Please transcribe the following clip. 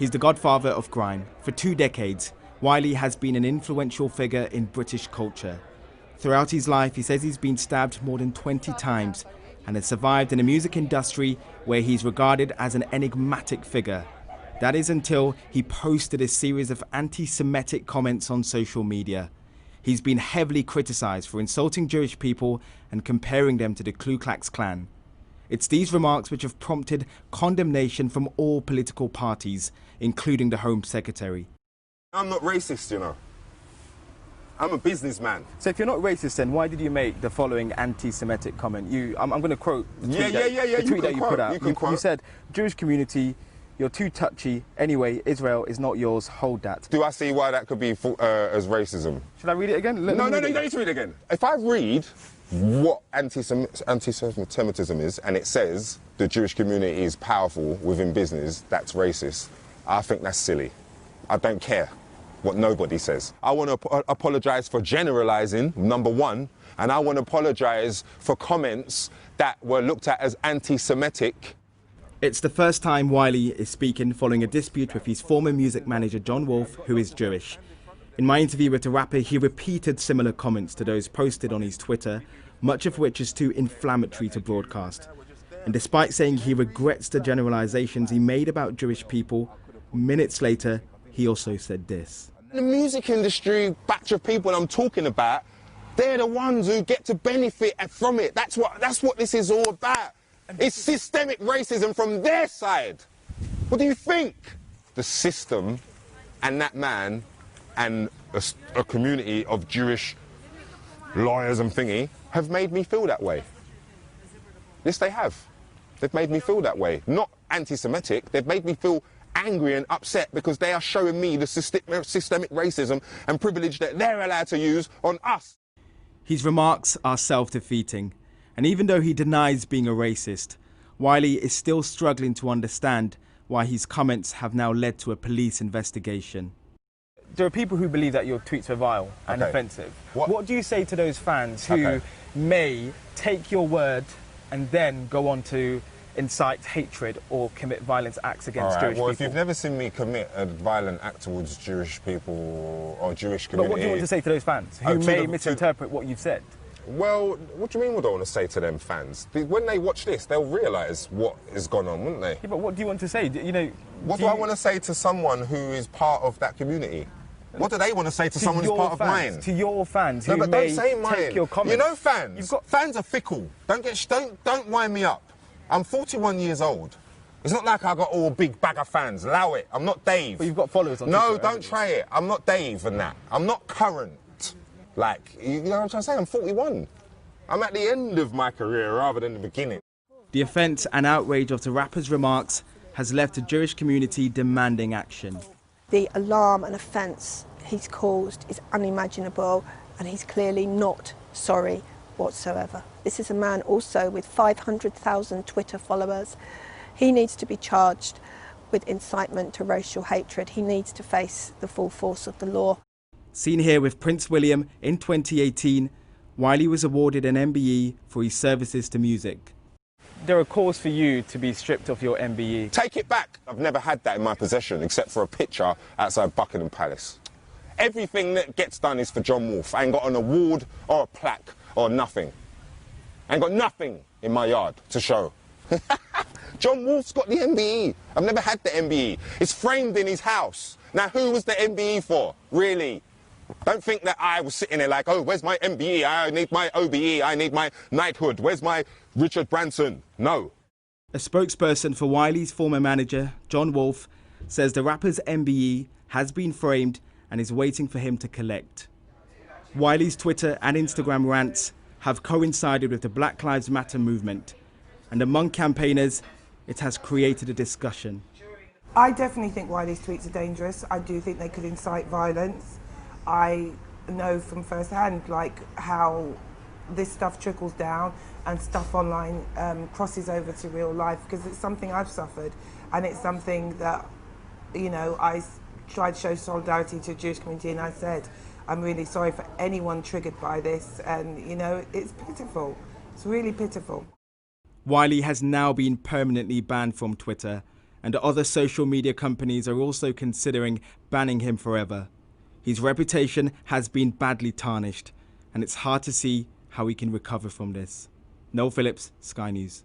He's the godfather of grime. For 2 decades, Wiley has been an influential figure in British culture. Throughout his life, he says he's been stabbed more than 20 times and has survived in a music industry where he's regarded as an enigmatic figure. That is until he posted a series of anti-Semitic comments on social media. He's been heavily criticised for insulting Jewish people and comparing them to the Ku Klux Klan. It's these remarks which have prompted condemnation from all political parties, including the Home Secretary. I'm not racist, you know. I'm a businessman. So if you're not racist, then why did you make the following anti-Semitic comment? I'm going to quote the tweet that you put out. You said, Jewish community, you're too touchy. Anyway, Israel is not yours. Hold that. Do I see why that could be as racism? Should I read it again? No, you don't need to read it again. If I read what anti-Semitism is, and it says the Jewish community is powerful within business, that's racist, I think that's silly. I don't care what nobody says. I want to apologise for generalising, number one, and I want to apologise for comments that were looked at as anti-Semitic. It's the first time Wiley is speaking following a dispute with his former music manager John Wolfe, who is Jewish. In my interview with the rapper, he repeated similar comments to those posted on his Twitter, much of which is too inflammatory to broadcast. And despite saying he regrets the generalisations he made about Jewish people, minutes later, he also said this. The music industry, batch of people I'm talking about, they're the ones who get to benefit from it. That's what this is all about. It's systemic racism from their side. What do you think? The system and that man and a community of Jewish lawyers and thingy have made me feel that way. Yes, they have. They've made me feel that way. Not anti-Semitic, they've made me feel angry and upset because they are showing me the systemic racism and privilege that they're allowed to use on us. His remarks are self-defeating, and even though he denies being a racist, Wiley is still struggling to understand why his comments have now led to a police investigation. There are people who believe that your tweets are vile and offensive. What do you say to those fans who may take your word and then go on to incite hatred or commit violent acts against Jewish people? Well, if you've never seen me commit a violent act towards Jewish people or Jewish community... But what do you want to say to those fans who may misinterpret what you've said? Well, what do you mean what I want to say to them fans? When they watch this, they'll realise what has gone on, wouldn't they? Yeah, but what do you want to say? What do I want to say to someone who is part of that community? What do they want to say to someone who's part of mine? To your fans who may take your comments. You know, fans are fickle. Don't wind me up. I'm 41 years old. It's not like I got all a big bag of fans. Allow it. I'm not Dave. But you've got followers on Twitter. No, don't try it. I'm not Dave and that. I'm not current. Like, you know what I'm trying to say? I'm 41. I'm at the end of my career rather than the beginning. The offence and outrage of the rapper's remarks has left the Jewish community demanding action. The alarm and offence he's caused is unimaginable, and he's clearly not sorry whatsoever. This is a man also with 500,000 Twitter followers. He needs to be charged with incitement to racial hatred. He needs to face the full force of the law. Seen here with Prince William in 2018, Wiley was awarded an MBE for his services to music. There are calls for you to be stripped of your MBE. Take it back. I've never had that in my possession except for a picture outside Buckingham Palace. Everything that gets done is for John Wolfe. I ain't got an award or a plaque or nothing. I ain't got nothing in my yard to show. John Wolfe's got the MBE. I've never had the MBE. It's framed in his house. Now, who was the MBE for? Really? Don't think that I was sitting there like, oh, where's my MBE? I need my OBE. I need my knighthood. Where's my Richard Branson? No. A spokesperson for Wiley's former manager, John Wolfe, says the rapper's MBE has been framed and is waiting for him to collect. Wiley's Twitter and Instagram rants have coincided with the Black Lives Matter movement, and among campaigners, it has created a discussion. I definitely think Wiley's tweets are dangerous. I do think they could incite violence. I know from first hand how this stuff trickles down and stuff online crosses over to real life, because it's something I've suffered, and it's something that, you know, I tried to show solidarity to the Jewish community, and I said, I'm really sorry for anyone triggered by this, and, you know, it's pitiful. It's really pitiful. Wiley has now been permanently banned from Twitter, and other social media companies are also considering banning him forever. His reputation has been badly tarnished, and it's hard to see how he can recover from this. Noel Phillips, Sky News.